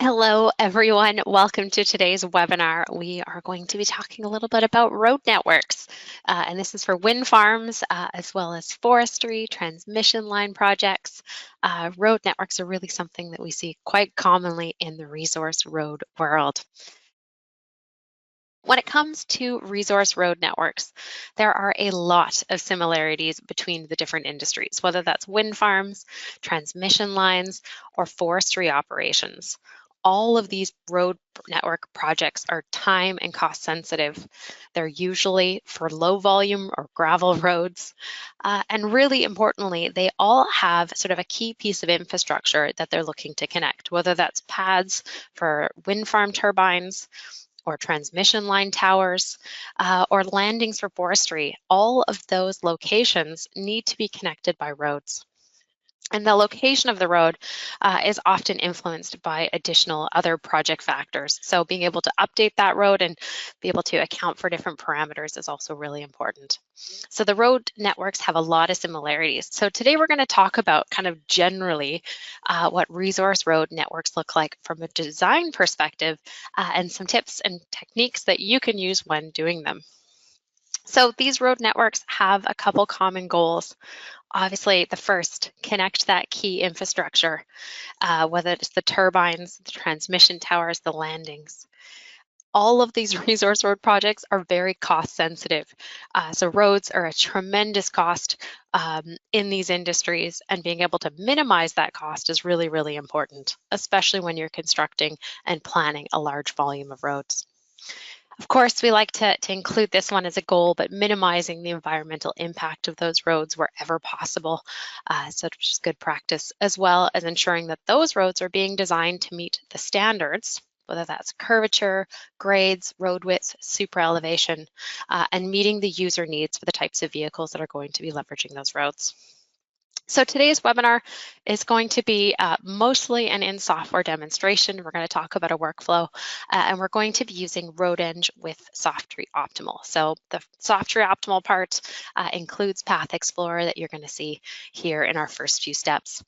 Hello, everyone. Welcome to today's webinar. We are going to be talking a little bit about road networks, and this is for wind farms as well as forestry, transmission line projects. Road networks are really something that we see quite commonly in the resource road world. When it comes to resource road networks, there are a lot of similarities between the different industries, whether that's wind farms, transmission lines, or forestry operations. All of these road network projects are time and cost sensitive. They're usually for low volume or gravel roads. And really importantly, they all have sort of a key piece of infrastructure that they're looking to connect, whether that's pads for wind farm turbines, or transmission line towers, or landings for forestry. All of those locations need to be connected by roads. And the location of the road is often influenced by additional other project factors. So being able to update that road and be able to account for different parameters is also really important. So the road networks have a lot of similarities. So today we're going to talk about kind of generally what resource road networks look like from a design perspective and some tips and techniques that you can use when doing them. So these road networks have a couple common goals. Obviously, the first, connect that key infrastructure, whether it's the turbines, the transmission towers, the landings. All of these resource road projects are very cost sensitive. So roads are a tremendous cost in these industries, and being able to minimize that cost is really, really important, especially when you're constructing and planning a large volume of roads. Of course, we like to include this one as a goal, but minimizing the environmental impact of those roads wherever possible, so which is good practice, as well as ensuring that those roads are being designed to meet the standards, whether that's curvature, grades, road width, super elevation, and meeting the user needs for the types of vehicles that are going to be leveraging those roads. So today's webinar is going to be mostly an in-software demonstration. We're going to talk about a workflow, and we're going to be using RoadEng with Softree Optimal. So the Softree Optimal part includes Path Explorer that you're going to see here in our first few steps.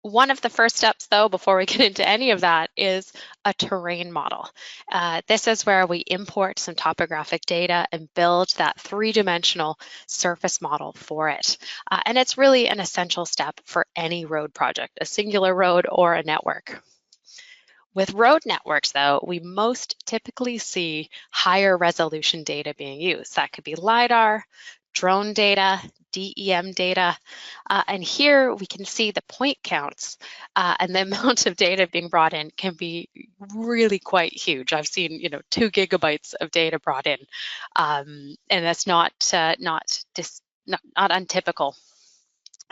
One of the first steps, though, before we get into any of that, is a terrain model. This is where we import some topographic data and build that three-dimensional surface model for it. And it's really an essential step for any road project, a singular road or a network. With road networks, though, we most typically see higher resolution data being used. That could be LiDAR, drone data, DEM data, and here we can see the point counts and the amount of data being brought in can be really quite huge. I've seen, 2 gigabytes of data brought in, and that's not untypical.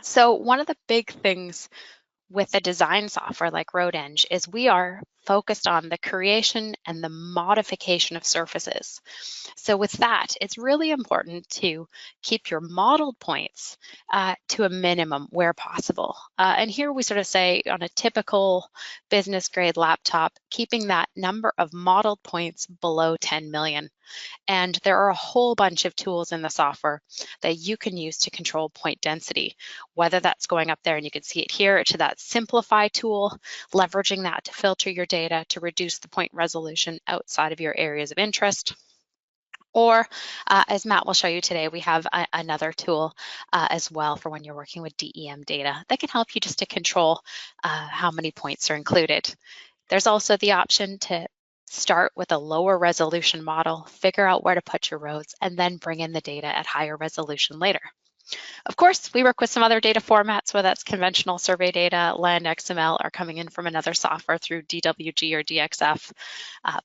So one of the big things with a design software like RoadEng is we are focused on the creation and the modification of surfaces. So with that, it's really important to keep your modeled points to a minimum where possible. And here we sort of say on a typical business grade laptop, keeping that number of modeled points below 10 million. And there are a whole bunch of tools in the software that you can use to control point density, whether that's going up there, and you can see it here, to that simplify tool, leveraging that to filter your data to reduce the point resolution outside of your areas of interest. Or as Matt will show you today, we have another tool as well for when you're working with DEM data that can help you just to control how many points are included. There's also the option to start with a lower resolution model, figure out where to put your roads, and then bring in the data at higher resolution later. Of course, we work with some other data formats, whether that's conventional survey data, land XML, or coming in from another software through DWG or DXF.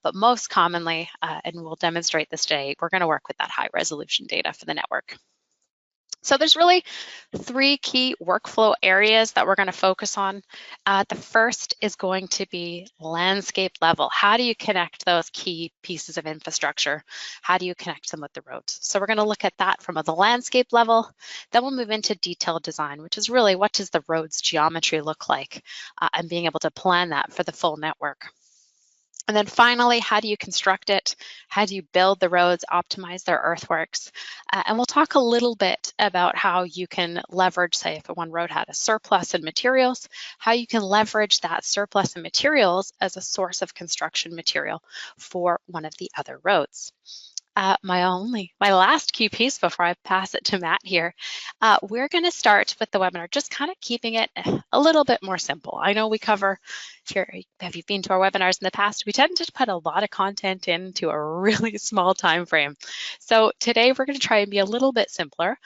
But most commonly, and we'll demonstrate this today, we're going to work with that high resolution data for the network. So there's really 3 key workflow areas that we're going to focus on. The first is going to be landscape level. How do you connect those key pieces of infrastructure? How do you connect them with the roads? So we're going to look at that from the landscape level. Then we'll move into detailed design, which is really what does the road's geometry look like, and being able to plan that for the full network. And then finally, how do you construct it? How do you build the roads, optimize their earthworks? And we'll talk a little bit about how you can leverage, say, if one road had a surplus in materials, how you can leverage that surplus in materials as a source of construction material for one of the other roads. My last key piece before I pass it to Matt here, we're going to start with the webinar, just kind of keeping it a little bit more simple. I know we cover, if you've been to our webinars in the past, we tend to put a lot of content into a really small time frame. So today we're going to try and be a little bit simpler.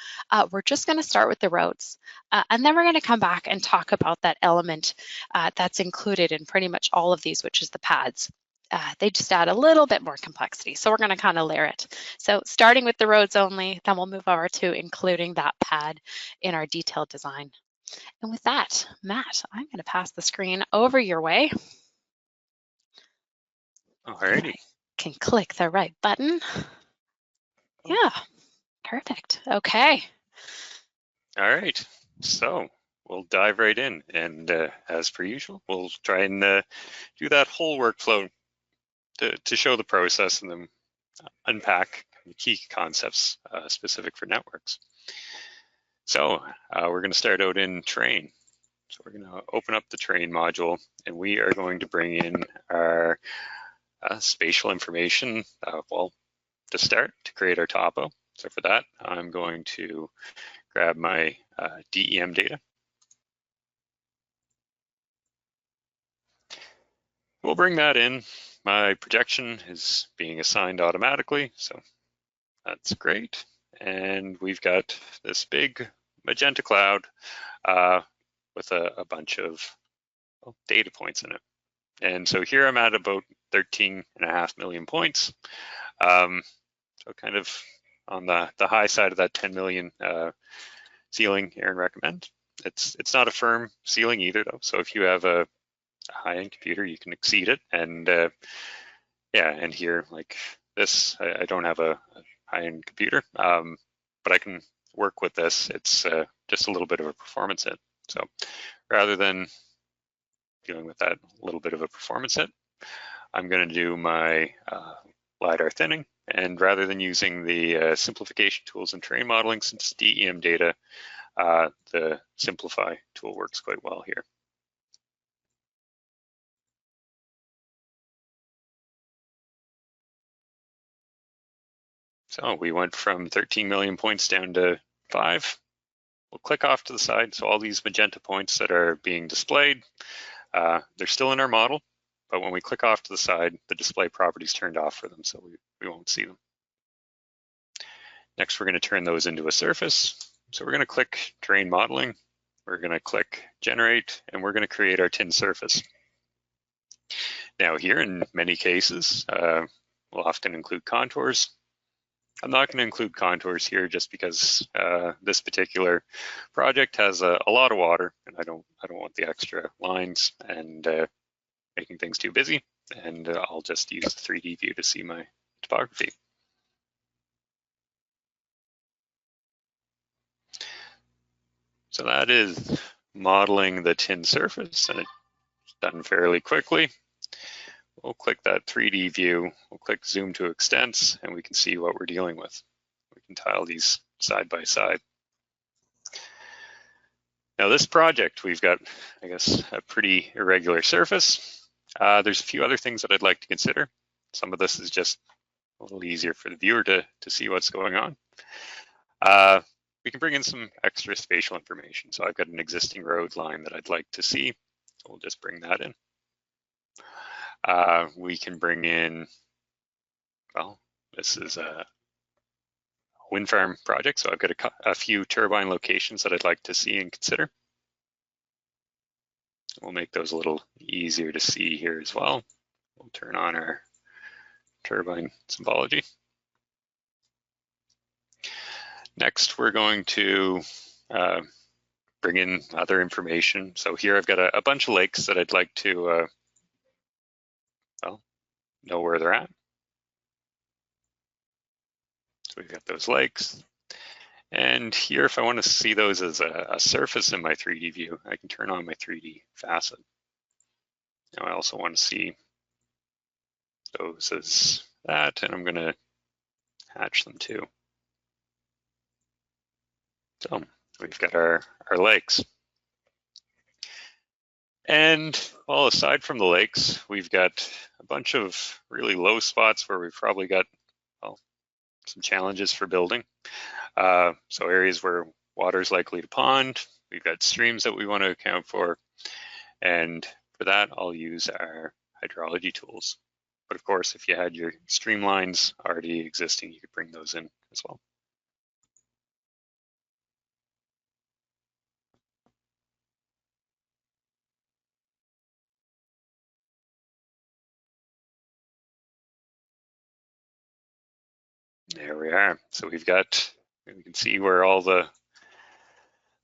We're just going to start with the roads, and then we're going to come back and talk about that element that's included in pretty much all of these, which is the pads. They just add a little bit more complexity. So we're going to kind of layer it. So starting with the roads only, then we'll move over to including that pad in our detailed design. And with that, Matt, I'm going to pass the screen over your way. Alrighty. Can click the right button. Yeah, perfect. Okay. All right. So we'll dive right in. And as per usual, we'll try and do that whole workflow to show the process and then unpack key concepts specific for networks. So we're going to start out in terrain. So we're going to open up the terrain module, and we are going to bring in our spatial information, well, to start, to create our topo. So for that, I'm going to grab my DEM data. We'll bring that in. My projection is being assigned automatically, so that's great. And we've got this big magenta cloud with a bunch of data points in it. And so here I'm at about 13.5 million points. So kind of on the high side of that 10 million ceiling Aaron recommend. It's not a firm ceiling either though. So if you have a high-end computer, you can exceed it. And yeah, and here like this, I don't have a high-end computer, but I can work with this. It's just a little bit of a performance hit. So rather than dealing with that little bit of a performance hit, I'm going to do my LiDAR thinning. And rather than using the simplification tools in terrain modeling, since DEM data, the simplify tool works quite well here. So we went from 13 million points down to 5. We'll click off to the side. So all these magenta points that are being displayed, they're still in our model, but when we click off to the side, the display properties turned off for them, so we won't see them. Next, we're going to turn those into a surface. So we're going to click terrain modeling. We're going to click generate, and we're going to create our tin surface. Now here, in many cases, we'll often include contours. I'm not going to include contours here just because this particular project has a lot of water, and I don't want the extra lines and making things too busy. And I'll just use the 3D view to see my topography. So that is modeling the tin surface, and it's done fairly quickly. We'll click that 3D view, we'll click zoom to extents, and we can see what we're dealing with. We can tile these side by side. Now this project, we've got, I guess, a pretty irregular surface. There's a few other things that I'd like to consider. Some of this is just a little easier for the viewer to see what's going on. We can bring in some extra spatial information. So I've got an existing road line that I'd like to see. We'll just bring that in. We can bring in, well, this is a wind farm project, so I've got a few turbine locations that I'd like to see and consider. We'll make those a little easier to see here as well. We'll turn on our turbine symbology. Next, we're going to bring in other information. So here I've got a bunch of lakes that I'd like to well, know where they're at. So we've got those lakes. And here, if I want to see those as a surface in my 3D view, I can turn on my 3D facet. Now I also want to see those as that, and I'm going to hatch them too. So we've got our lakes. And well, aside from the lakes, we've got a bunch of really low spots where we've probably got, well, some challenges for building. So areas where water is likely to pond, we've got streams that we want to account for. And for that, I'll use our hydrology tools. But of course, if you had your streamlines already existing, you could bring those in as well. There we are. So we can see where all the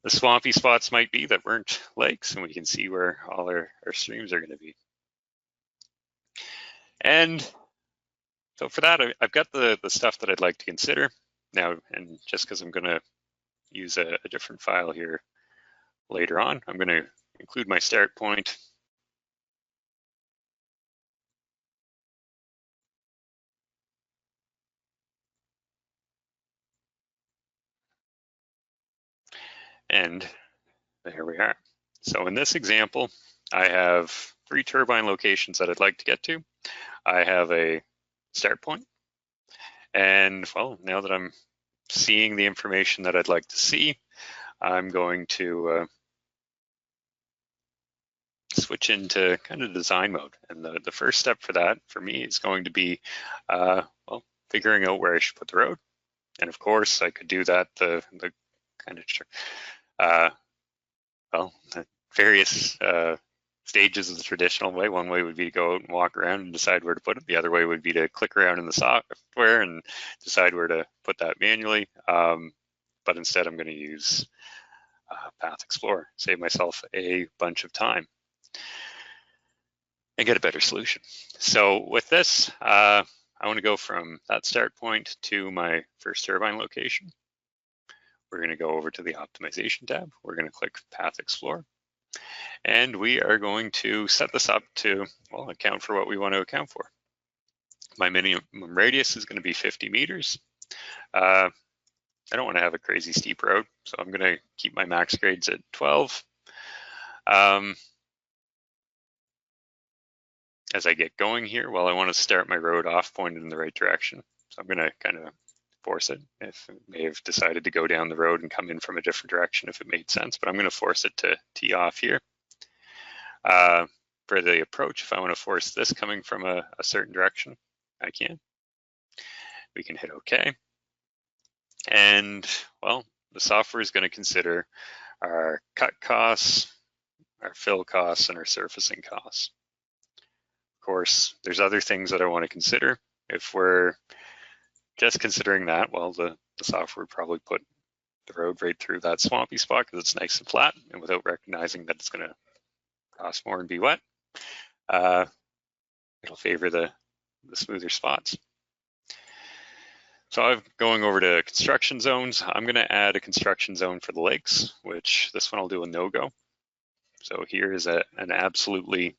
swampy spots might be that weren't lakes, and we can see where all our streams are going to be. And so for that, I've got the stuff that I'd like to consider now, and just because I'm going to use a different file here later on, I'm going to include my start point. And there we are. So in this example, I have 3 turbine locations that I'd like to get to. I have a start point. And well, now that I'm seeing the information that I'd like to see, I'm going to switch into kind of design mode. And the first step for that, for me, is going to be, well, figuring out where I should put the road. And of course, I could do that the kind of, well, the various stages of the traditional way. One way would be to go out and walk around and decide where to put it. The other way would be to click around in the software and decide where to put that manually. But instead, I'm going to use Path Explorer, save myself a bunch of time, and get a better solution. So with this, I want to go from that start point to my first turbine location. We're going to go over to the Optimization tab. We're going to click Path Explorer. And we are going to set this up to, well, account for what we want to account for. My minimum radius is going to be 50 meters. I don't want to have a crazy steep road, so I'm going to keep my max grades at 12. As I get going here, well, I want to start my road off pointed in the right direction. So I'm going to kind of force it. If it may have decided to go down the road and come in from a different direction if it made sense, but I'm going to force it to tee off here. For the approach, if I want to force this coming from a certain direction, I can. We can hit OK. And well, the software is going to consider our cut costs, our fill costs, and our surfacing costs. Of course, there's other things that I want to consider. If we're just considering that, well, the software would probably put the road right through that swampy spot because it's nice and flat, and without recognizing that it's going to cost more and be wet, it'll favor the smoother spots. So I'm going over to construction zones. I'm going to add a construction zone for the lakes, which this one I'll do a no-go. So here is an absolutely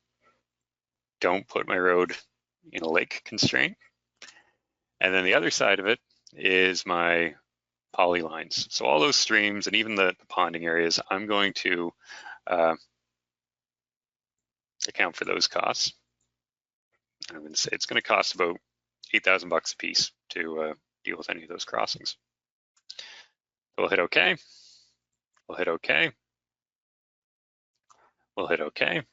don't put my road in a lake constraint. And then the other side of it is my polylines. So all those streams and even the ponding areas, I'm going to account for those costs. I'm going to say it's going to cost about $8,000 a piece to deal with any of those crossings. So we'll hit OK. We'll hit OK. We'll hit OK.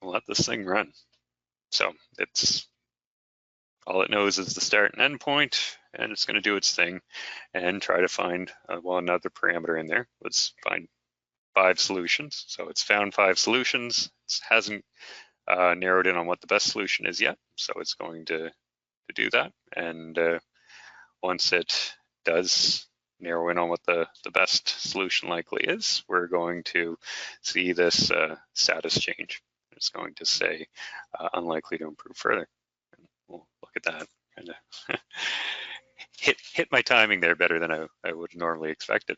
We'll let this thing run. So it's all it knows is the start and end point, and it's going to do its thing and try to find, well, another parameter in there. Let's find 5 solutions. So it's found 5 solutions. It hasn't narrowed in on what the best solution is yet. So it's going to do that. And once it does narrow in on what the best solution likely is, we're going to see this status change. It's going to say unlikely to improve further. And we'll look at that. Kind of hit my timing there better than I would normally expect it.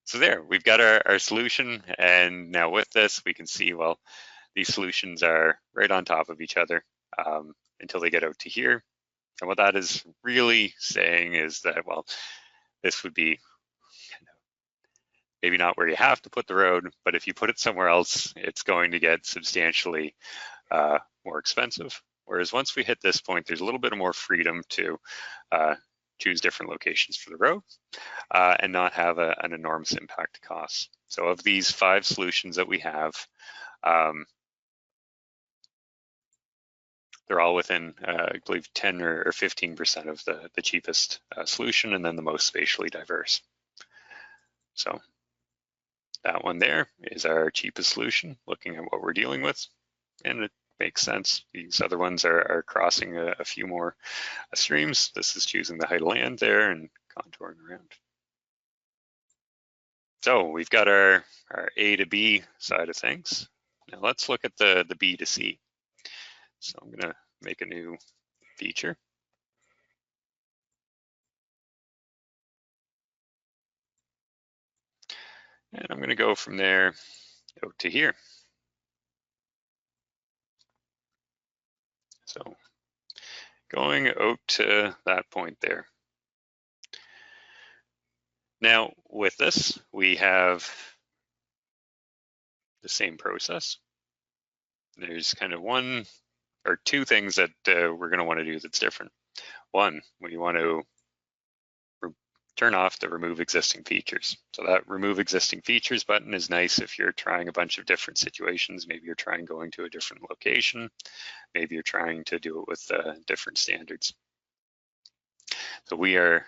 So there, we've got our solution, and now with this, we can see, well, these solutions are right on top of each other until they get out to here. And what that is really saying is that, well, this would be maybe not where you have to put the road, but if you put it somewhere else, it's going to get substantially more expensive. Whereas once we hit this point, there's a little bit of more freedom to choose different locations for the road and not have an enormous impact to costs. So of these 5 solutions that we have, they're all within, I believe, 10 or 15% of the cheapest solution, and then the most spatially diverse. So that one there is our cheapest solution, looking at what we're dealing with, and it makes sense. These other ones are crossing a few more streams. This is choosing the height of land there and contouring around. So we've got our A to B side of things. Now let's look at the B to C. So I'm gonna make a new feature. And I'm gonna go from there out to here. So going out to that point there. Now with this, we have the same process. There's kind of one or two things that we're going to want to do that's different. One, we want to turn off the remove existing features. So that remove existing features button is nice if you're trying a bunch of different situations. Maybe you're trying going to a different location. Maybe you're trying to do it with different standards. So we are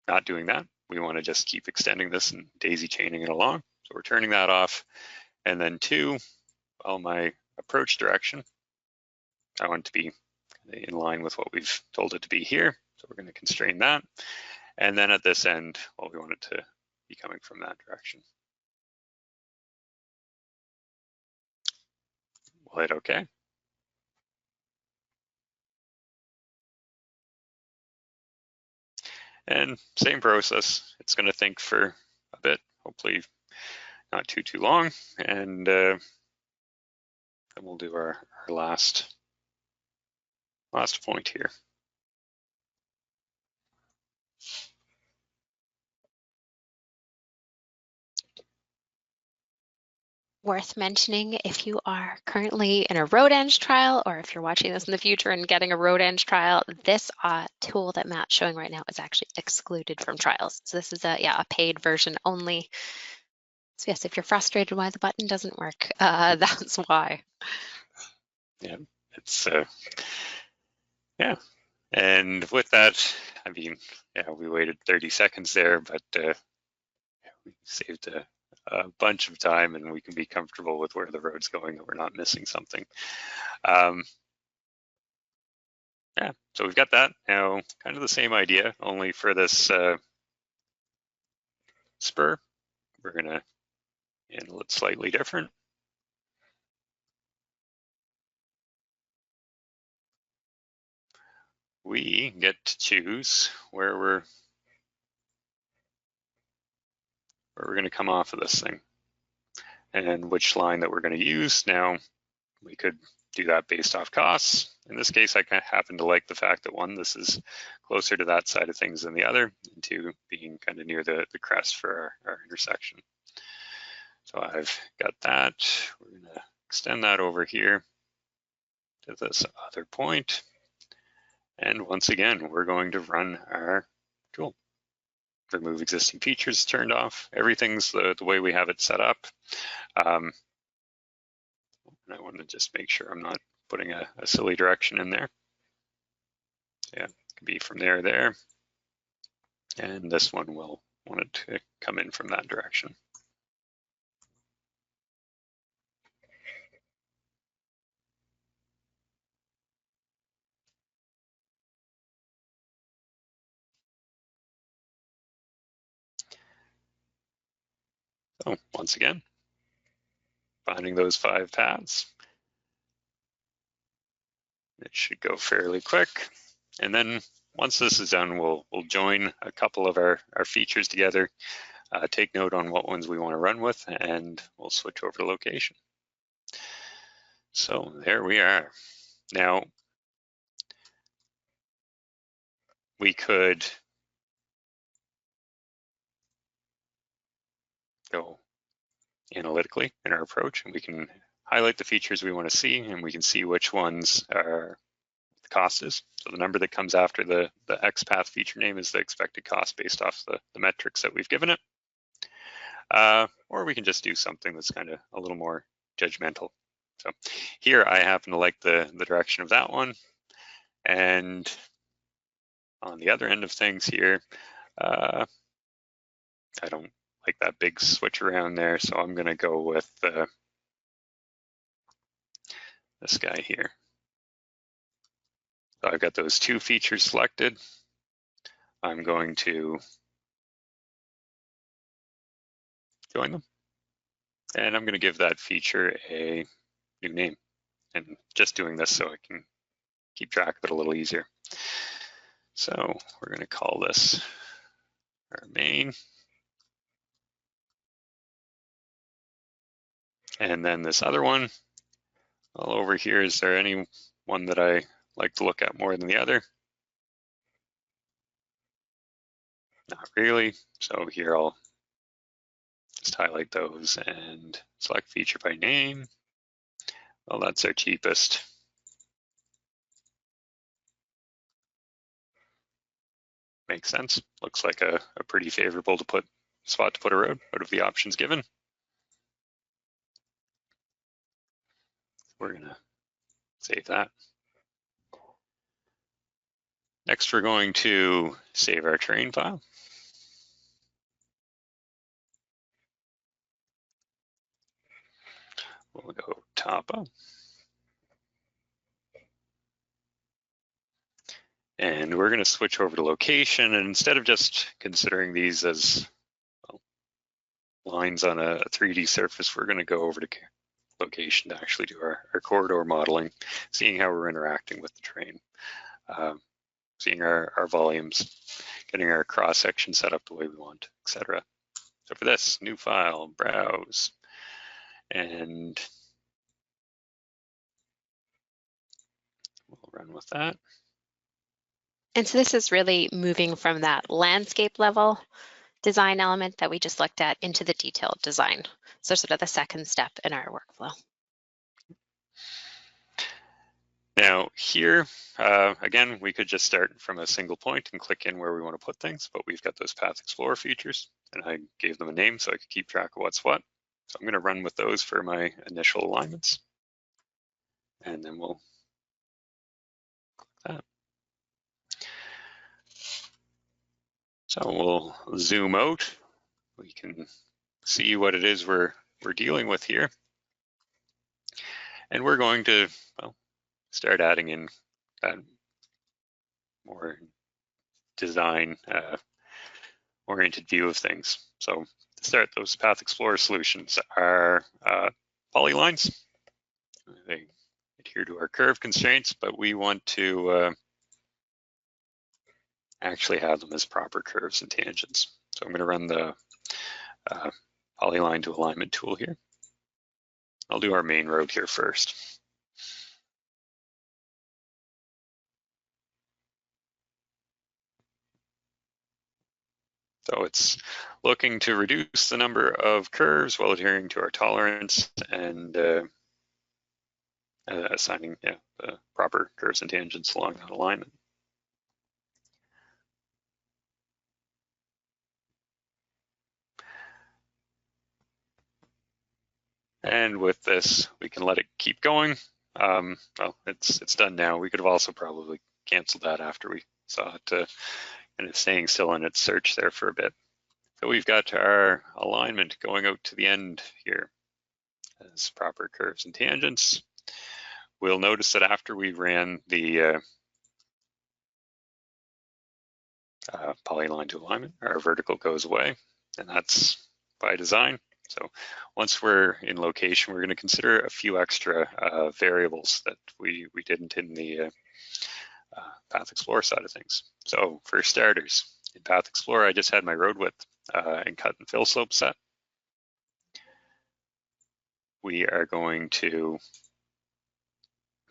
not doing that. We want to just keep extending this and daisy chaining it along. So we're turning that off. And then 2, well, my approach direction, I want it to be in line with what we've told it to be here. So we're going to constrain that. And then at this end, well, we want it to be coming from that direction. We'll hit OK. And same process. It's going to think for a bit, hopefully not too long. And then we'll do our last point here. Worth mentioning, if you are currently in a RoadEng trial, or if you're watching this in the future and getting a RoadEng trial, this tool that Matt's showing right now is actually excluded from trials. So this is a paid version only. So yes, if you're frustrated why the button doesn't work, that's why. Yeah, it's yeah. And with that, I mean, yeah, we waited 30 seconds there, but we saved a bunch of time, and we can be comfortable with where the road's going, that we're not missing something. Yeah, so we've got that. Now, kind of the same idea, only for this spur, we're gonna handle it slightly different. We get to choose where we're going to come off of this thing and which line that we're going to use. Now, we could do that based off costs. In this case, I kind of happen to like the fact that 1, this is closer to that side of things than the other, and 2, being kind of near the crest for our intersection. So I've got that. We're going to extend that over here to this other point. And once again, we're going to run our tool. Remove existing features turned off. Everything's the way we have it set up. And I want to just make sure I'm not putting a silly direction in there. Yeah, it can be from there. And this one will want it to come in from that direction. So once again, finding those 5 paths. It should go fairly quick. And then once this is done, we'll join a couple of our features together, take note on what ones we want to run with, and we'll switch over to location. So there we are. Now, we could go analytically in our approach, and we can highlight the features we want to see, and we can see which ones are the cost is. So the number that comes after the XPath feature name is the expected cost based off the metrics that we've given it. Or we can just do something that's kind of a little more judgmental. So here I happen to like the direction of that one. And on the other end of things here, I don't like that big switch around there, so I'm going to go with this guy here. So I've got those two features selected. I'm going to join them, and I'm going to give that feature a new name. And just doing this so I can keep track of it a little easier. So we're going to call this our main. And then this other one, all over here, is there any one that I like to look at more than the other? Not really. So here I'll just highlight those and select feature by name. Well, that's our cheapest. Makes sense. Looks like a pretty favorable spot to put a road out of the options given. We're gonna save that. Next, we're going to save our terrain file. We'll go topo. And we're going to switch over to location, and instead of just considering these as lines on a 3D surface, we're going to go over to location to actually do our corridor modeling, seeing how we're interacting with the terrain, seeing our volumes, getting our cross section set up the way we want, etc. So for this, new file, browse, and we'll run with that. And so this is really moving from that landscape level design element that we just looked at into the detailed design. So sort of the second step in our workflow. Now here, again, we could just start from a single point and click in where we want to put things, but we've got those Path Explorer features, and I gave them a name so I could keep track of what's what. So I'm going to run with those for my initial alignments, and then we'll click that. So we'll zoom out. We can see what it is we're dealing with here. And we're going to, well, start adding in that more design oriented view of things. So to start, those Path Explorer solutions are polylines. They adhere to our curve constraints, but we want to actually have them as proper curves and tangents. So I'm going to run the polyline to alignment tool here. I'll do our main road here first. So it's looking to reduce the number of curves while adhering to our tolerance and assigning the proper curves and tangents along that alignment. And with this, we can let it keep going. Well, it's done now. We could have also probably canceled that after we saw it and it's staying still in its search there for a bit. So we've got our alignment going out to the end here as proper curves and tangents. We'll notice that after we ran the polyline to alignment, our vertical goes away, and that's by design. So once we're in location, we're going to consider a few extra variables that we didn't in the Path Explorer side of things. So for starters, in Path Explorer, I just had my road width and cut and fill slope set. We are going to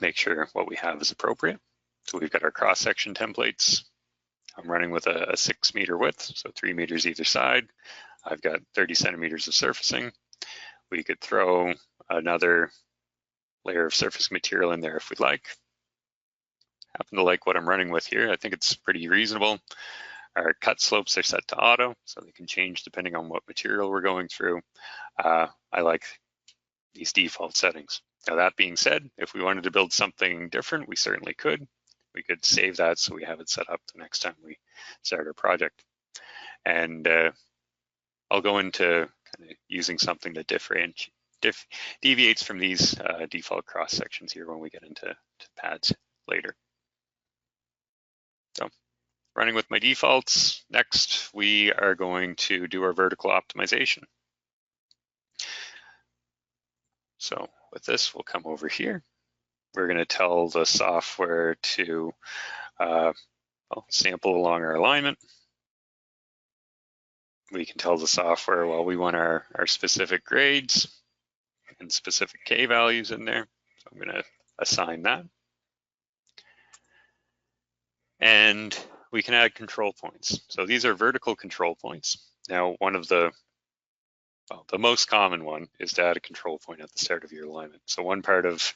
make sure what we have is appropriate. So we've got our cross-section templates. I'm running with a 6 meter width, so 3 meters either side. I've got 30 centimeters of surfacing. We could throw another layer of surface material in there if we'd like. Happen to like what I'm running with here. I think it's pretty reasonable. Our cut slopes are set to auto, so they can change depending on what material we're going through. I like these default settings. Now that being said, if we wanted to build something different, we certainly could. We could save that so we have it set up the next time we start our project. And I'll go into kind of using something that deviates from these default cross sections here when we get into pads later. So running with my defaults, next we are going to do our vertical optimization. So with this, we'll come over here. We're going to tell the software to sample along our alignment. We can tell the software, well, we want our specific grades and specific K values in there. So I'm going to assign that. And we can add control points. So these are vertical control points. Now, one of the most common one is to add a control point at the start of your alignment. So one part of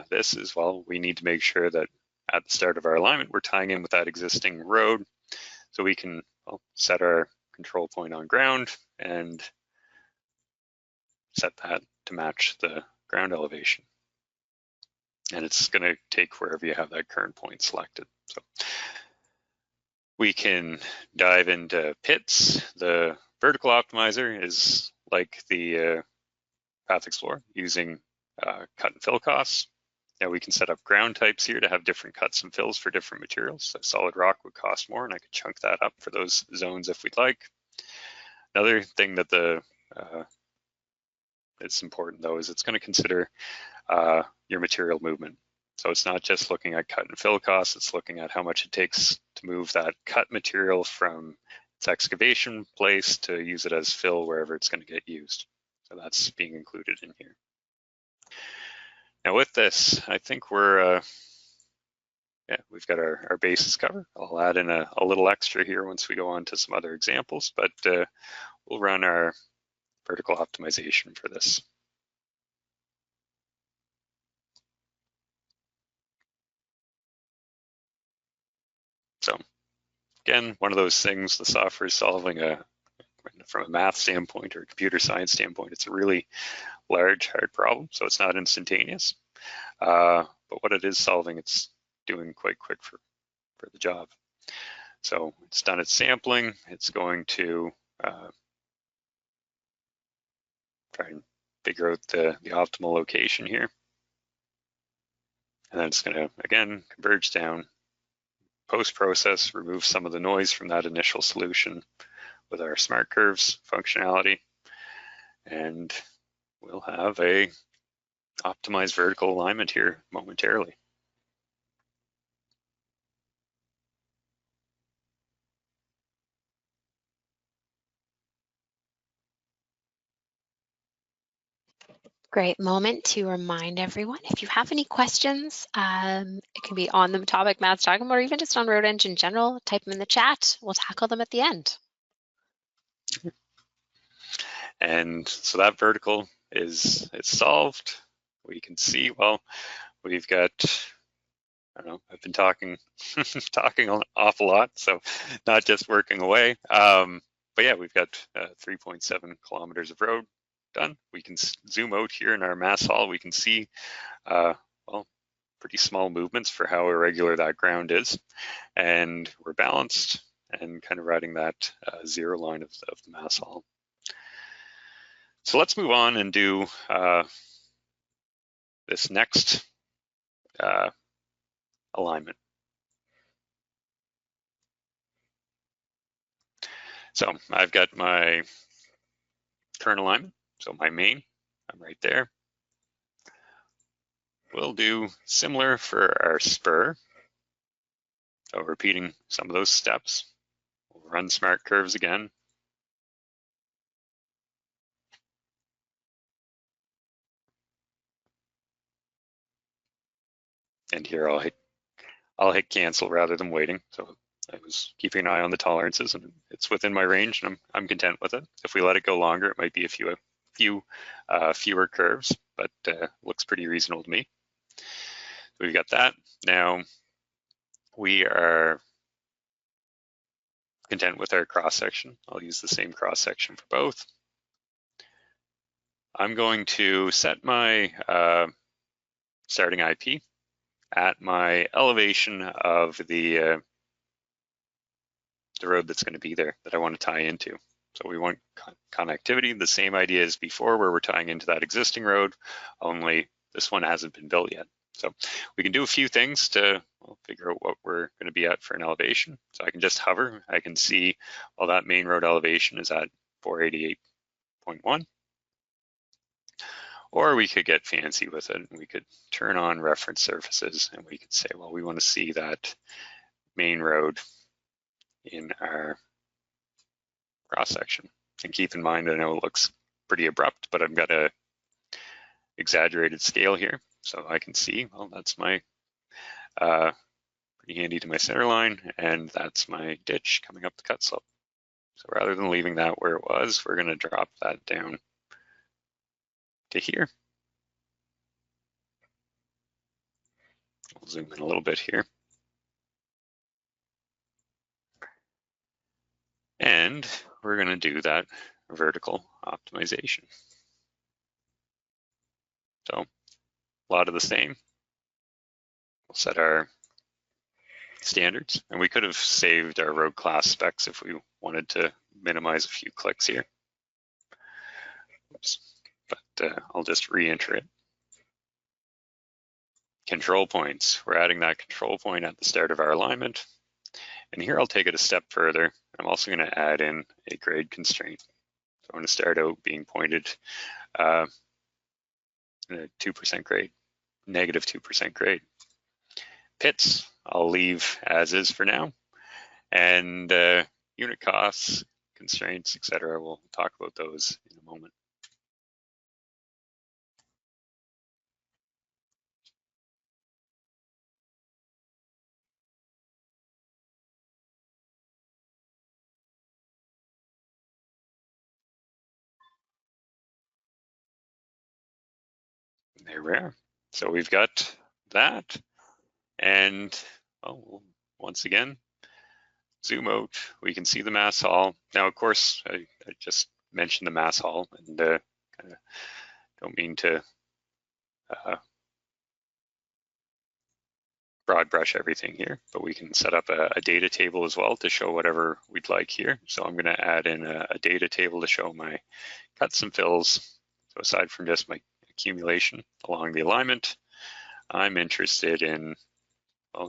this is, well, we need to make sure that at the start of our alignment, we're tying in with that existing road. So we can set our control point on ground and set that to match the ground elevation. And it's going to take wherever you have that current point selected. So we can dive into pits. The vertical optimizer is like the Path Explorer using cut and fill costs. Now we can set up ground types here to have different cuts and fills for different materials. So solid rock would cost more, and I could chunk that up for those zones if we'd like. Another thing that it's important though is it's going to consider your material movement. So it's not just looking at cut and fill costs, it's looking at how much it takes to move that cut material from its excavation place to use it as fill wherever it's going to get used. So that's being included in here. Now with this, I think we've got our bases covered. I'll add in a little extra here once we go on to some other examples, but we'll run our vertical optimization for this. So again, one of those things the software is solving from a math standpoint or a computer science standpoint, it's a really large, hard problem, so it's not instantaneous. But what it is solving, it's doing quite quick for the job. So it's done its sampling. It's going to try and figure out the optimal location here. And then it's going to, again, converge down, post-process, remove some of the noise from that initial solution with our smart curves functionality. And we'll have a optimized vertical alignment here momentarily. Great moment to remind everyone, if you have any questions, it can be on the topic Matt's talking about, or even just on RoadEng in general, type them in the chat. We'll tackle them at the end. And so that vertical it's solved. We can see, well, we've got, I don't know, I've been talking an awful lot, so not just working away. But yeah, we've got 3.7 kilometers of road done. We can zoom out here in our mass haul. We can see, well, pretty small movements for how irregular that ground is. And we're balanced and kind of riding that zero line of the mass haul. So let's move on and do this next alignment. So I've got my current alignment, so my main, I'm right there. We'll do similar for our spur. So repeating some of those steps. We'll run smart curves again. And here I'll hit cancel rather than waiting. So I was keeping an eye on the tolerances, and it's within my range, and I'm content with it. If we let it go longer, it might be a fewer curves, but looks pretty reasonable to me. So we've got that. Now we are content with our cross section. I'll use the same cross section for both. I'm going to set my starting IP at my elevation of the road that's going to be there that I want to tie into. So we want connectivity, the same idea as before, where we're tying into that existing road, only this one hasn't been built yet. So we can do a few things to figure out what we're going to be at for an elevation. So I can just hover. I can see, well, that main road elevation is at 488.1. Or we could get fancy with it. We could turn on reference surfaces, and we could say, well, we want to see that main road in our cross section. And keep in mind, I know it looks pretty abrupt, but I've got a exaggerated scale here, so I can see, well, that's my pretty handy to my center line, and that's my ditch coming up the cut slope. So rather than leaving that where it was, we're going to drop that down to here. We'll zoom in a little bit here. And we're going to do that vertical optimization. So a lot of the same. We'll set our standards, and we could have saved our road class specs if we wanted to minimize a few clicks here. Oops. But I'll just re-enter it. Control points. We're adding that control point at the start of our alignment. And here I'll take it a step further. I'm also going to add in a grade constraint. So I'm going to start out being pointed in a 2% grade, negative 2% grade. Pits, I'll leave as is for now. And unit costs, constraints, etc. We'll talk about those in a moment. There we are. So we've got that. And once again, zoom out, we can see the mass haul. Now, of course, I just mentioned the mass haul, and kind of don't mean to broad brush everything here, but we can set up a data table as well to show whatever we'd like here. So I'm going to add in a data table to show my cuts and fills. So aside from just my accumulation along the alignment, I'm interested in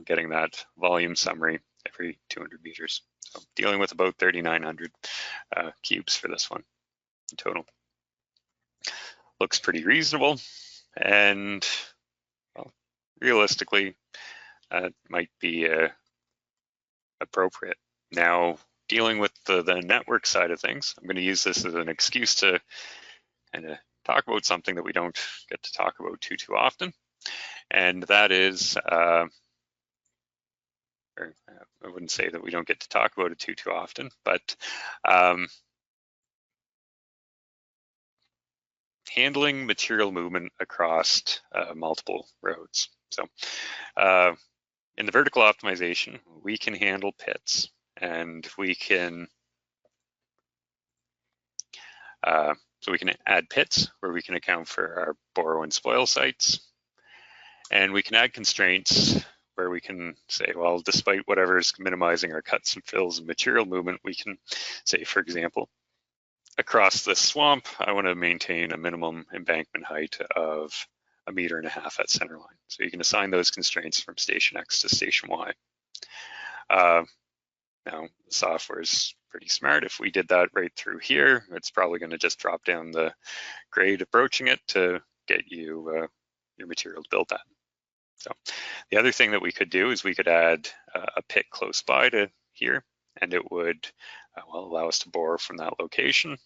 getting that volume summary every 200 meters. So dealing with about 3,900 cubes for this one in total. Looks pretty reasonable, and well, realistically, that might be appropriate. Now, dealing with the network side of things, I'm going to use this as an excuse to kind of talk about something that we don't get to talk about too often, and that is, or I wouldn't say that we don't get to talk about it too often, but handling material movement across multiple roads. So in the vertical optimization, we can handle pits, and we can so we can add pits where we can account for our borrow and spoil sites, and we can add constraints where we can say, well, despite whatever is minimizing our cuts and fills and material movement, we can say, for example, across this swamp, I want to maintain a minimum embankment height of 1.5 meters at center line. So you can assign those constraints from station X to station Y. Now, the software is pretty smart. If we did that right through here, it's probably going to just drop down the grade approaching it to get you your material to build that. So the other thing that we could do is we could add a pit close by to here, and it would allow us to bore from that location,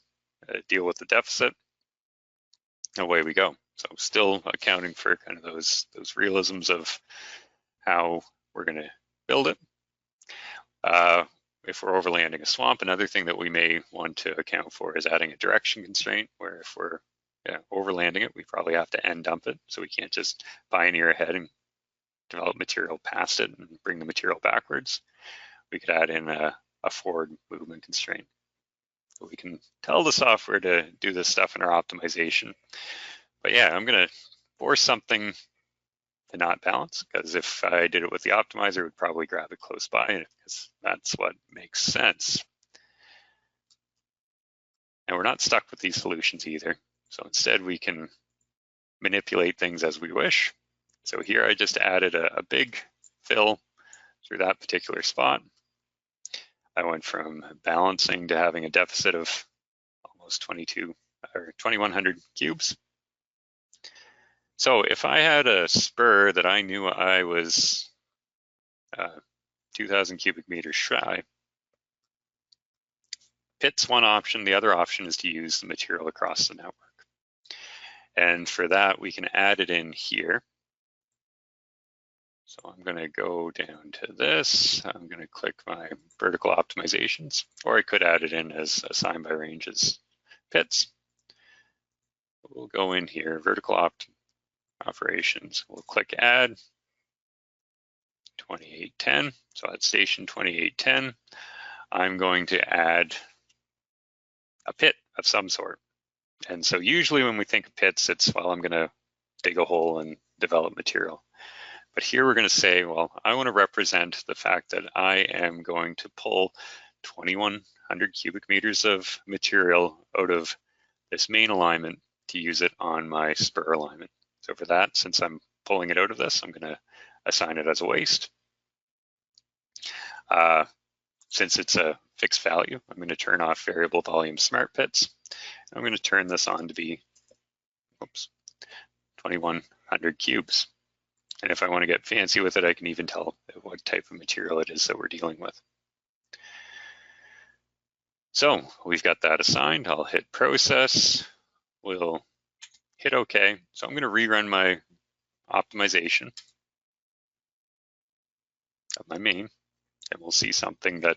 deal with the deficit, and away we go. So still accounting for kind of those realisms of how we're going to build it. If we're overlanding a swamp, another thing that we may want to account for is adding a direction constraint, where if we're overlanding it, we probably have to end dump it. So we can't just pioneer ahead and develop material past it and bring the material backwards. We could add in a forward movement constraint. So we can tell the software to do this stuff in our optimization. But yeah, I'm going to force something to not balance, because if I did it with the optimizer, it would probably grab it close by, because that's what makes sense. And we're not stuck with these solutions either. So instead, we can manipulate things as we wish. So here I just added a big fill through that particular spot. I went from balancing to having a deficit of almost 2,100 cubes. So if I had a spur that I knew I was 2,000 cubic meters shy, pit's one option. The other option is to use the material across the network. And for that, we can add it in here. So I'm going to go down to this. I'm going to click my vertical optimizations, or I could add it in as assigned by ranges pits. We'll go in here, vertical operations. We'll click add 2810. So at station 2810, I'm going to add a pit of some sort. And so usually when we think of pits, it's, well, I'm going to dig a hole and develop material. But here we're going to say, well, I want to represent the fact that I am going to pull 2,100 cubic meters of material out of this main alignment to use it on my spur alignment. So for that, since I'm pulling it out of this, I'm going to assign it as a waste. Since it's a fixed value, I'm going to turn off variable volume smart pits. I'm going to turn this on to be 2,100 cubes. And if I want to get fancy with it, I can even tell what type of material it is that we're dealing with. So we've got that assigned. I'll hit process. We'll hit OK. So I'm going to rerun my optimization of my main, and we'll see something that,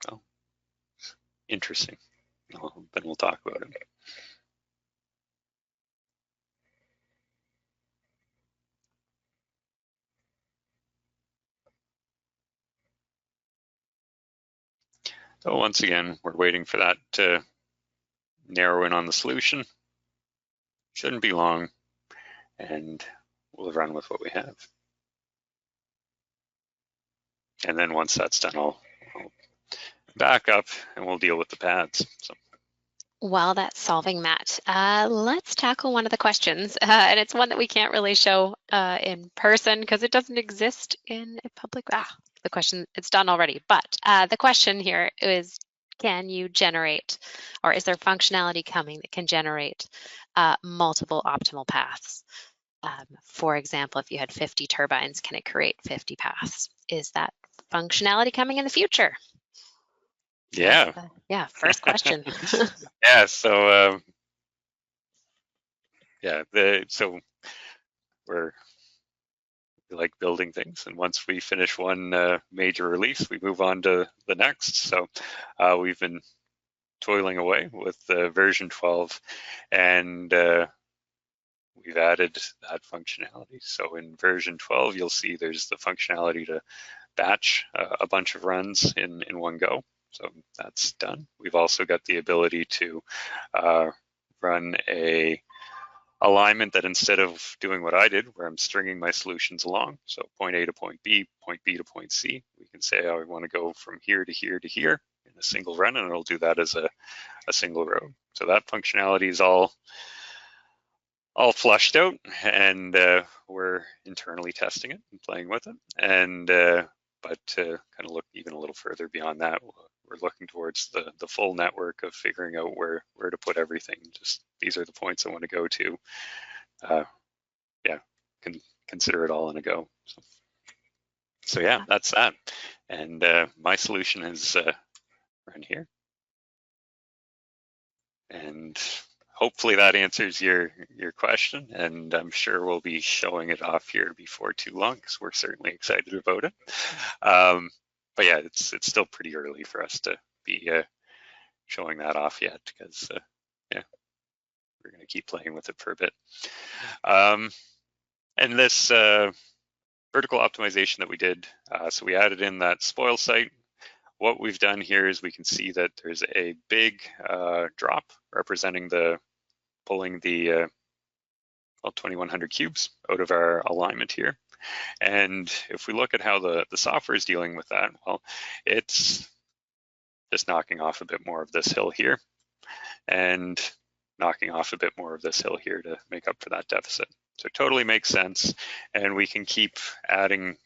oh, interesting. Then we'll talk about it. So once again, we're waiting for that to narrow in on the solution. Shouldn't be long, and we'll run with what we have. And then once that's done, I'll back up and we'll deal with the pads. So. While that's solving that, let's tackle one of the questions. And it's one that we can't really show in person because it doesn't exist in a public, the question, it's done already. But the question here is, can you generate, or is there functionality coming that can generate multiple optimal paths? For example, if you had 50 turbines, can it create 50 paths? Is that functionality coming in the future? Yeah. Yeah, first question. Yeah, so yeah, so we like building things, and once we finish one major release, we move on to the next. So we've been toiling away with version 12, and we've added that functionality. So in version 12, you'll see there's the functionality to batch a bunch of runs in one go. So that's done. We've also got the ability to run a alignment that, instead of doing what I did, where I'm stringing my solutions along, so point A to point B to point C, we can say, I want to go from here to here to here in a single run, and it'll do that as a single road. So that functionality is all flushed out, and we're internally testing it and playing with it. And but to kind of look even a little further beyond that, we're looking towards the full network of figuring out where to put everything. Just these are the points I want to go to. Yeah, can consider it all in a go. So yeah, that's that. And my solution is run here. And hopefully that answers your question, and I'm sure we'll be showing it off here before too long because we're certainly excited about it. But yeah, it's still pretty early for us to be showing that off yet because yeah, we're going to keep playing with it for a bit. And this vertical optimization that we did, so we added in that spoil site. What we've done here is we can see that there's a big drop representing pulling the 2100 cubes out of our alignment here. And if we look at how the software is dealing with that, well, it's just knocking off a bit more of this hill here and knocking off a bit more of this hill here to make up for that deficit. So it totally makes sense, and we can keep adding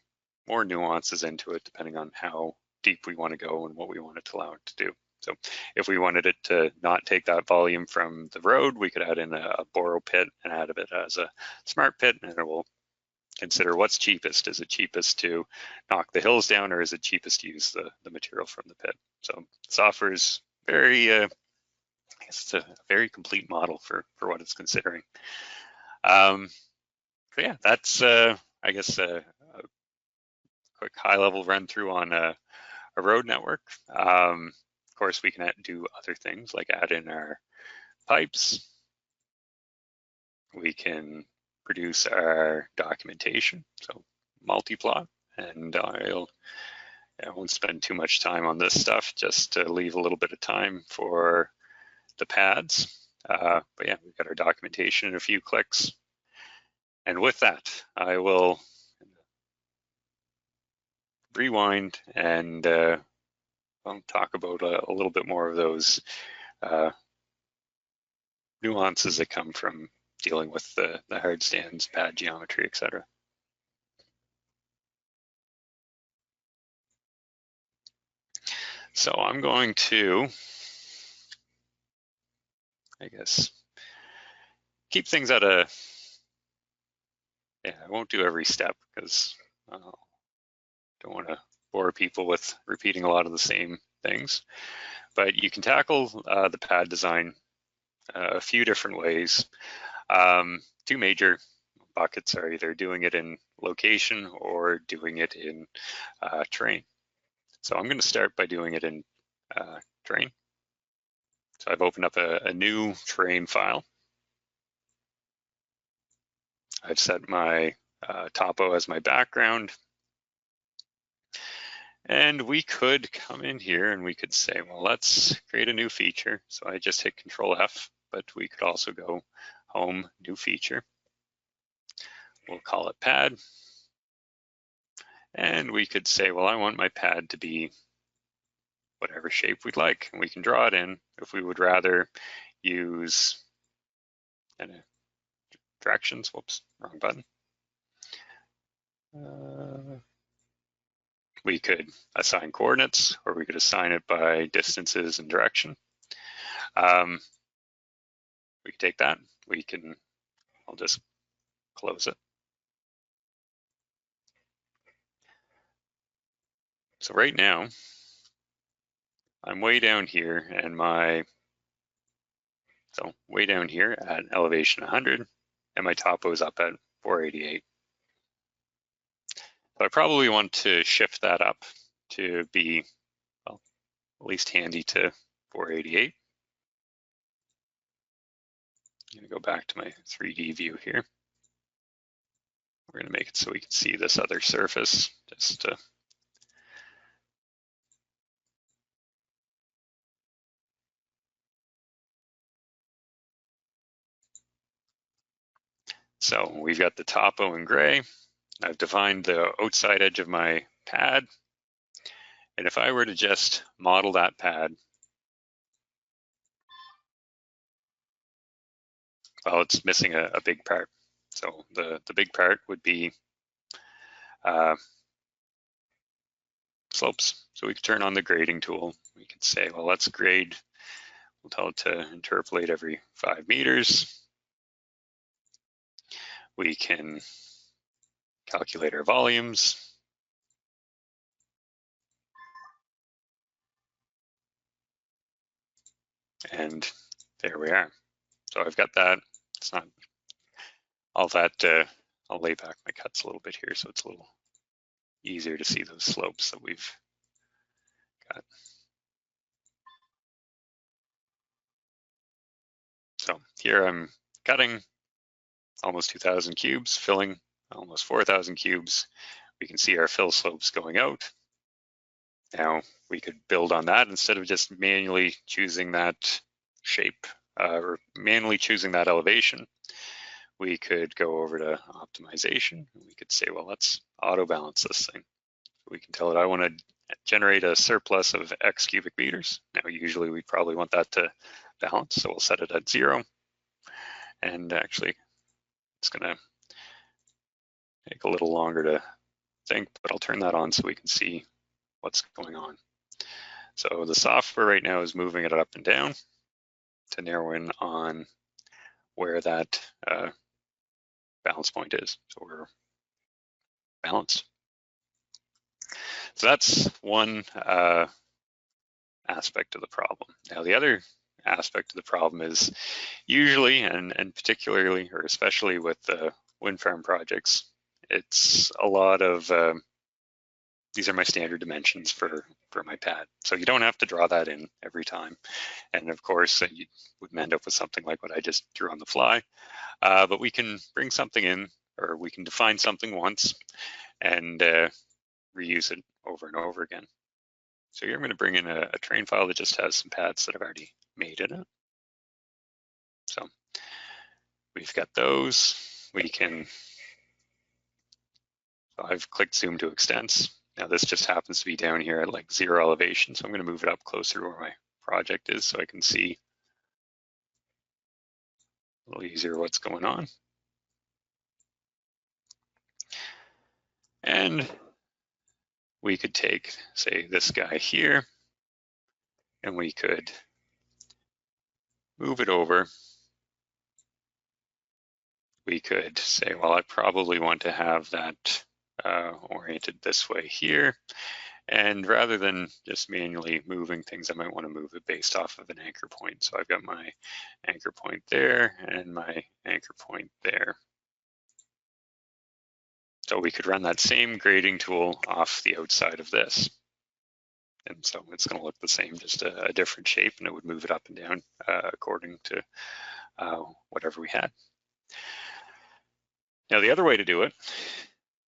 more nuances into it depending on how deep we want to go and what we want it to allow it to do. So if we wanted it to not take that volume from the road, we could add in a borrow pit and add it as a smart pit, and it will consider what's cheapest. Is it cheapest to knock the hills down, or is it cheapest to use the material from the pit? So software is very, I guess it's a very complete model for what it's considering. So yeah, that's I guess a quick high-level run through on a road network. Of course, we can do other things like add in our pipes. We can produce our documentation, so multi-plot, and I won't spend too much time on this stuff, just to leave a little bit of time for the pads. But yeah, we've got our documentation in a few clicks. And with that, I will rewind and I'll talk about a little bit more of those nuances that come from dealing with the hard stands, pad geometry, etc. So I'm going to, I guess, keep things at a, yeah, I won't do every step because I don't want to bore people with repeating a lot of the same things. But you can tackle the pad design a few different ways. Two major buckets are either doing it in location or doing it in terrain. So I'm going to start by doing it in terrain. So I've opened up a new terrain file. I've set my topo as my background. And we could come in here and we could say, well, let's create a new feature. So I just hit Control F, but we could also go Home, New Feature. We'll call it Pad. And we could say, well, I want my pad to be whatever shape we'd like. And we can draw it in. If we would rather use directions, whoops, wrong button. We could assign coordinates, or we could assign it by distances and direction. We can take that. I'll just close it. So right now, I'm way down here, and way down here at elevation 100, and my topo is up at 488. So I probably want to shift that up to be, well, at least handy to 488. I'm going to go back to my 3D view here. We're going to make it so we can see this other surface. So we've got the topo in gray. I've defined the outside edge of my pad. And if I were to just model that pad, well, it's missing a big part. So the big part would be slopes. So we could turn on the grading tool. We could say, well, let's grade. We'll tell it to interpolate every 5 meters. We can calculate our volumes. And there we are. So I've got that. It's not all that, I'll lay back my cuts a little bit here so it's a little easier to see those slopes that we've got. So here I'm cutting almost 2,000 cubes, filling almost 4,000 cubes. We can see our fill slopes going out. Now we could build on that instead of just manually choosing that shape or manually choosing that elevation. We could go over to optimization. We could say, well, let's auto balance this thing. We can tell it I want to generate a surplus of X cubic meters. Now, usually we probably want that to balance, so we'll set it at 0. And actually, it's going to take a little longer to think, but I'll turn that on so we can see what's going on. So the software right now is moving it up and down to narrow in on where that balance point is. So we're balanced. So that's one aspect of the problem. Now the other aspect of the problem is usually, and particularly or especially with the wind farm projects, it's a lot of, these are my standard dimensions for my pad. So you don't have to draw that in every time. And of course, you would end up with something like what I just drew on the fly. But we can bring something in, or we can define something once and reuse it over and over again. So here I'm going to bring in a train file that just has some pads that I've already made in it. So we've got those. We can, so I've clicked zoom to extents. Now this just happens to be down here at like 0 elevation. So I'm going to move it up closer to where my project is so I can see a little easier what's going on. And we could take, say, this guy here, and we could move it over. We could say, well, I probably want to have that oriented this way here. And rather than just manually moving things, I might want to move it based off of an anchor point. So I've got my anchor point there and my anchor point there. So we could run that same grading tool off the outside of this. And so it's going to look the same, just a different shape, and it would move it up and down according to whatever we had. Now the other way to do it,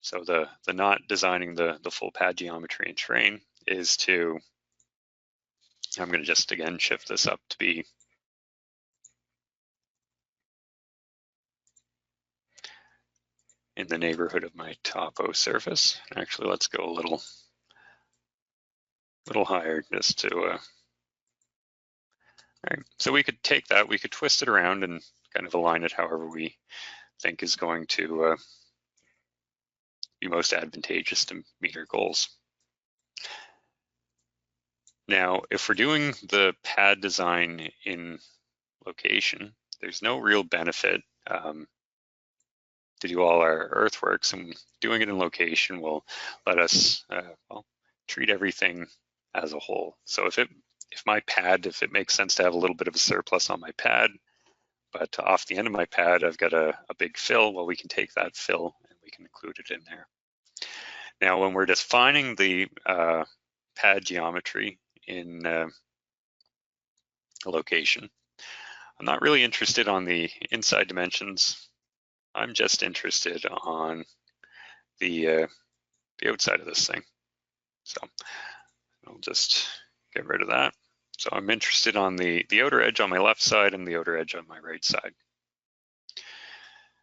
so the not designing the full pad geometry and terrain, is to, I'm going to just again shift this up to be in the neighborhood of my topo surface. Actually, let's go a little higher just to, all right. So we could take that, we could twist it around and kind of align it however we think is going to be most advantageous to meet our goals. Now, if we're doing the pad design in location, there's no real benefit to do all our earthworks, and doing it in location will let us well, treat everything as a whole. So if my pad, if it makes sense to have a little bit of a surplus on my pad, but off the end of my pad, I've got a big fill, well, we can take that fill and we can include it in there. Now, when we're defining the pad geometry in a location, I'm not really interested on the inside dimensions. I'm just interested on the outside of this thing. So I'll just get rid of that. So I'm interested on the outer edge on my left side and the outer edge on my right side.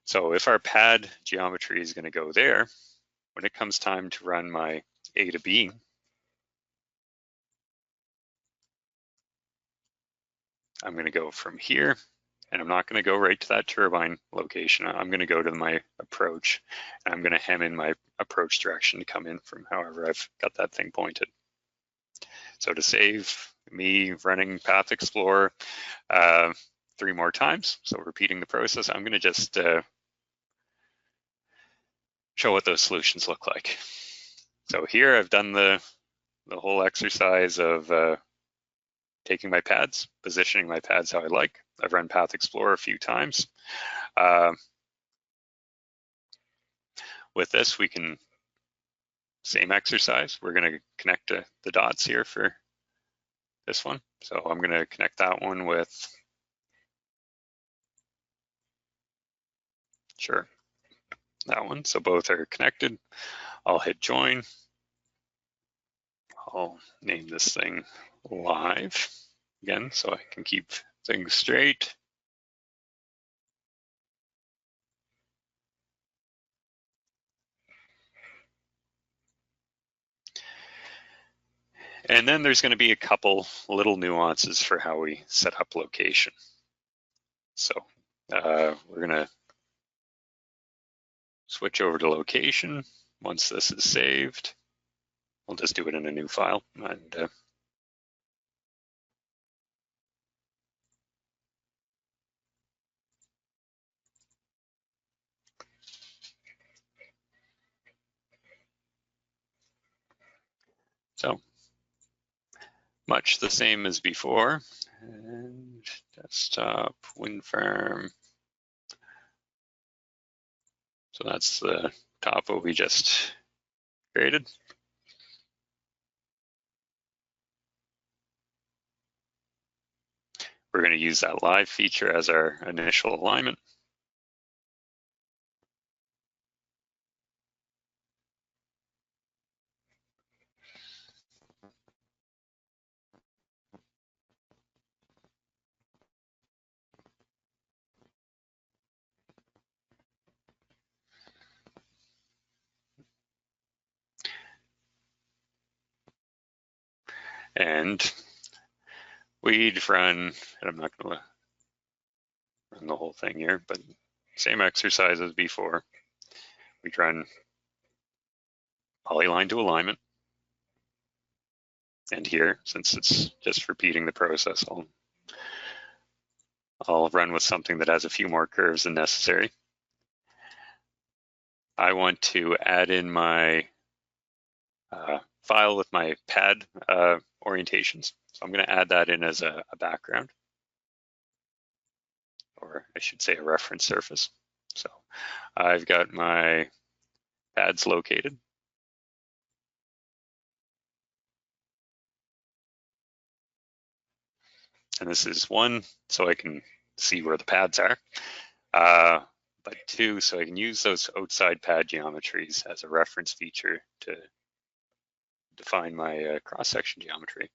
So if our pad geometry is going to go there, when it comes time to run my A to B, I'm going to go from here, and I'm not going to go right to that turbine location. I'm going to go to my approach, and I'm going to hem in my approach direction to come in from however I've got that thing pointed. So to save me running Path Explorer 3 more times, so repeating the process, I'm going to just show what those solutions look like. So here I've done the whole exercise of taking my pads, positioning my pads how I like. I've run Path Explorer a few times. With this, we can, same exercise, we're going to connect the dots here for this one. So I'm going to connect that one with, sure, that one. So both are connected. I'll hit join. I'll name this thing live again so I can keep things straight. And then there's going to be a couple little nuances for how we set up location. So we're going to switch over to location. Once this is saved, I'll just do it in a new file. And so much the same as before. And desktop, wind farm. So that's the topo we just created. We're going to use that live feature as our initial alignment. And we'd run, and I'm not going to run the whole thing here, but same exercise as before. We'd run polyline to alignment. And here, since it's just repeating the process, I'll run with something that has a few more curves than necessary. I want to add in my file with my pad orientations. So I'm going to add that in as a background, or I should say a reference surface. So I've got my pads located. And this is one, so I can see where the pads are. But two, so I can use those outside pad geometries as a reference feature to define my cross-section geometry.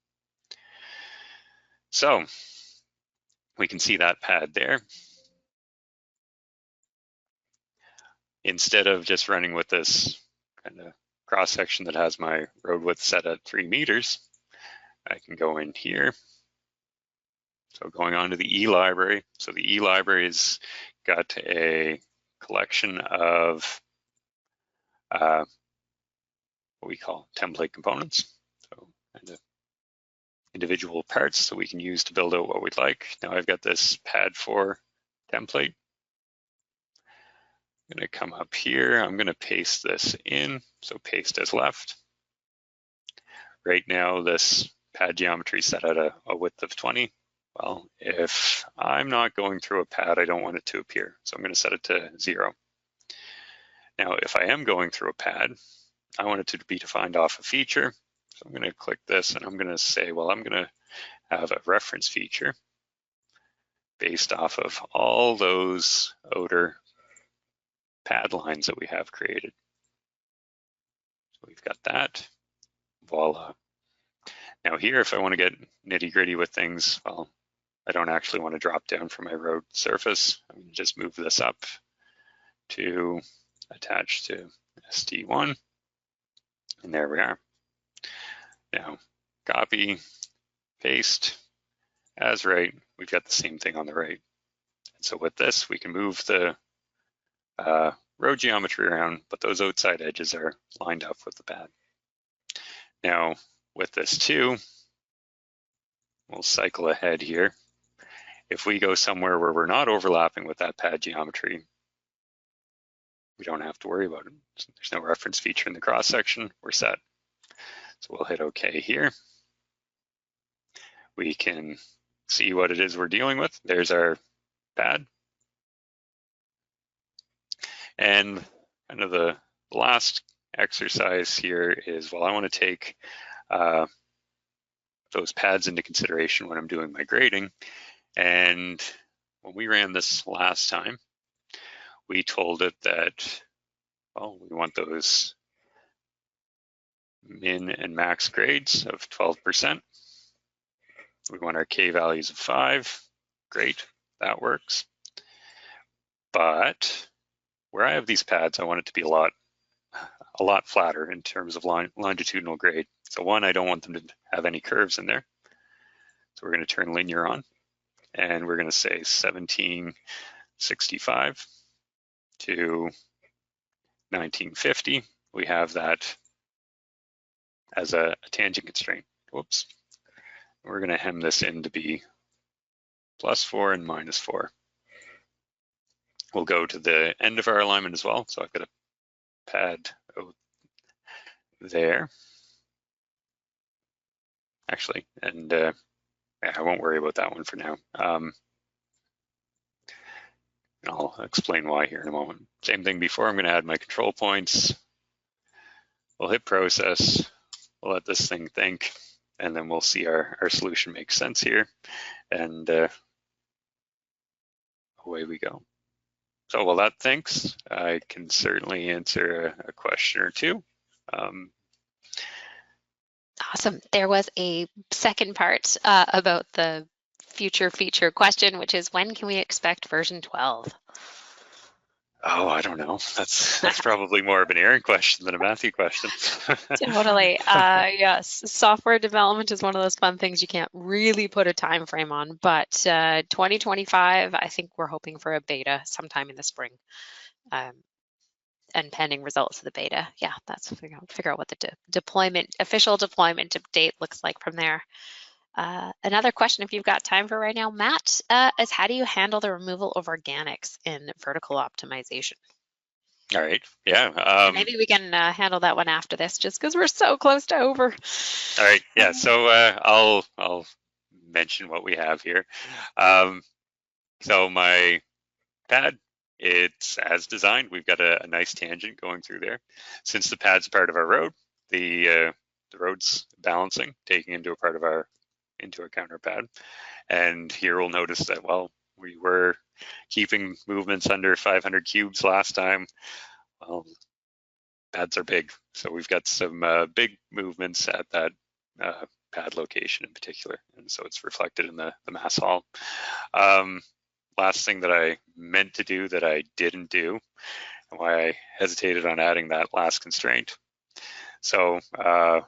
So we can see that pad there. Instead of just running with this kind of cross-section that has my road width set at 3 meters, I can go in here. So going on to the E-library. So the E-library's got a collection of what we call template components. So kind of individual parts that we can use to build out what we'd like. Now I've got this pad 4 template. I'm going to come up here. I'm going to paste this in. So paste as left. Right now this pad geometry is set at a width of 20. Well, if I'm not going through a pad, I don't want it to appear. So I'm going to set it to 0. Now, if I am going through a pad, I want it to be defined off a feature. So I'm going to click this and I'm going to say, well, I'm going to have a reference feature based off of all those outer pad lines that we have created. So we've got that. Voila. Now here, if I want to get nitty gritty with things, well, I don't actually want to drop down from my road surface. I'm going to just move this up to attach to ST1. And there we are. Now, copy, paste, as right, we've got the same thing on the right. And so with this, we can move the road geometry around, but those outside edges are lined up with the pad. Now, with this too, we'll cycle ahead here. If we go somewhere where we're not overlapping with that pad geometry, we don't have to worry about it. There's no reference feature in the cross section, we're set. So we'll hit OK here. we can see what it is we're dealing with. There's our pad. And kind of the last exercise here is, well, I want to take those pads into consideration when I'm doing my grading. And when we ran this last time, we told it that, well, we want those min and max grades of 12%. We want our K values of 5. Great, that works. But where I have these pads, I want it to be a lot flatter in terms of longitudinal grade. So one, I don't want them to have any curves in there. So we're going to turn linear on, and we're going to say 1765 to 1950. We have that as a tangent constraint. Whoops. We're going to hem this in to be +4 and -4. We'll go to the end of our alignment as well. So I've got a pad there. Actually, and I won't worry about that one for now. I'll explain why here in a moment. Same thing before, I'm going to add my control points. We'll hit process. We'll let this thing think, and then we'll see our solution makes sense here. And away we go. So while that thinks, I can certainly answer a question or two. Awesome. There was a second part about the future feature question, which is when can we expect version 12? Oh, I don't know. That's probably more of an Aaron question than a Matthew question. Totally. Yes, software development is one of those fun things you can't really put a time frame on, but 2025, I think we're hoping for a beta sometime in the spring. And pending results of the beta, yeah, that's figure out what the official deployment date looks like from there. Another question, if you've got time for right now, Matt, is how do you handle the removal of organics in vertical optimization? All right, yeah. Maybe we can handle that one after this, just because we're so close to over. All right, yeah. So I'll mention what we have here. So my pad, it's as designed. We've got a nice tangent going through there. Since the pad's part of our road, the road's balancing, taking into account our pad. And here we'll notice that, well, we were keeping movements under 500 cubes last time. Well, pads are big, so we've got some big movements at that pad location in particular, and so it's reflected in the mass haul. Last thing that I meant to do that I didn't do, and why I hesitated on adding that last constraint. So I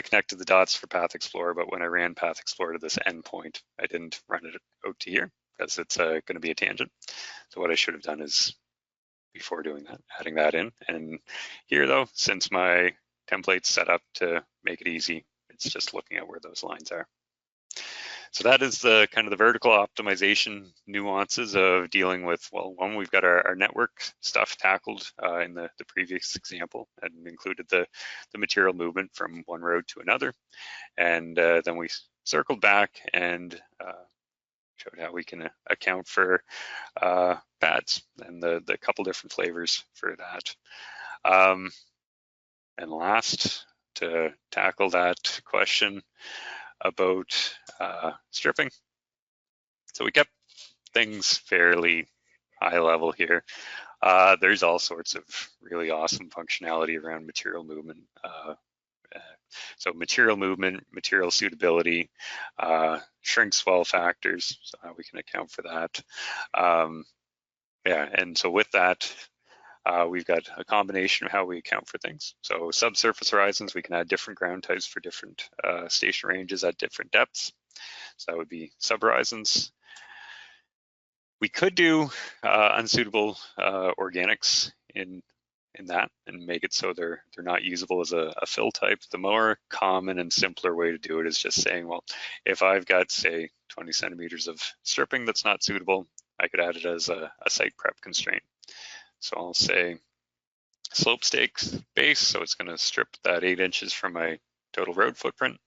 connected the dots for Path Explorer, but when I ran Path Explorer to this endpoint, I didn't run it out to here because it's going to be a tangent. So what I should have done is, before doing that, adding that in. And here though, since my template's set up to make it easy, it's just looking at where those lines are. So that is the kind of the vertical optimization nuances of dealing with, well, one, we've got our network stuff tackled in the previous example and included the material movement from one road to another. And then we circled back and showed how we can account for pads and the couple different flavors for that. And last, to tackle that question about stripping. So we kept things fairly high level here. There's all sorts of really awesome functionality around material movement. So material movement, material suitability, shrink swell factors, so how we can account for that. Yeah, and so with that, we've got a combination of how we account for things. So subsurface horizons, we can add different ground types for different station ranges at different depths. So that would be subhorizons. We could do unsuitable organics in that and make it so they're not usable as a fill type. The more common and simpler way to do it is just saying, well, if I've got, say, 20 centimeters of stripping that's not suitable, I could add it as a site prep constraint. So I'll say slope stakes base, so it's going to strip that 8 inches from my total road footprint.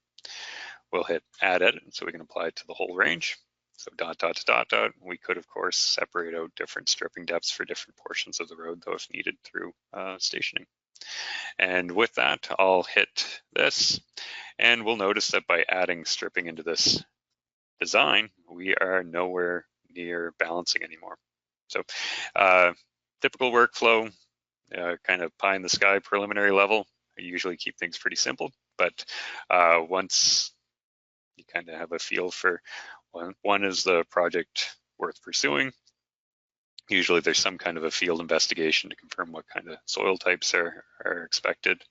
we'll hit add edit so we can apply it to the whole range. So dot, dot, dot, dot. We could, of course, separate out different stripping depths for different portions of the road, though, if needed through stationing. And with that, I'll hit this, and we'll notice that by adding stripping into this design, we are nowhere near balancing anymore. So typical workflow, kind of pie in the sky preliminary level. I usually keep things pretty simple, but once you kind of have a feel for one is the project worth pursuing, usually there's some kind of a field investigation to confirm what kind of soil types are expected.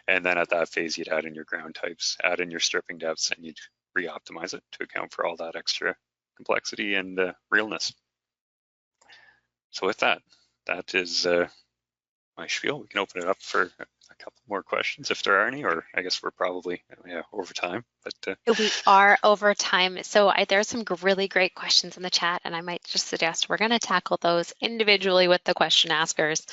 And then at that phase, you'd add in your ground types, add in your stripping depths, and you'd re-optimize it to account for all that extra complexity and realness. So with that, that is my spiel. We can open it up for a couple more questions if there are any, or I guess we're probably over time. But we are over time. So there's some really great questions in the chat, and I might just suggest we're going to tackle those individually with the question askers,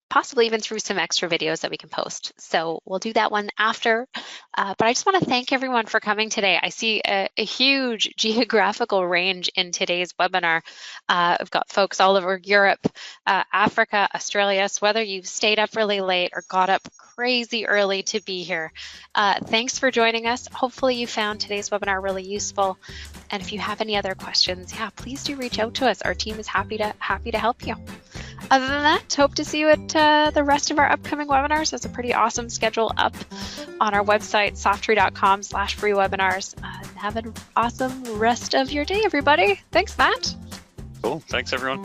possibly even through some extra videos that we can post. So we'll do that one after. But I just want to thank everyone for coming today. I see a huge geographical range in today's webinar. I've got folks all over Europe, Africa, Australia. So whether you've stayed up really late or got up crazy early to be here, thanks for joining us. Hopefully you found today's webinar really useful. And if you have any other questions, please do reach out to us. Our team is happy to help you. Other than that, hope to see you at the rest of our upcoming webinars. There's a pretty awesome schedule up on our website, softree.com/free webinars. Have an awesome rest of your day, everybody. Thanks, Matt. Cool. Thanks, everyone.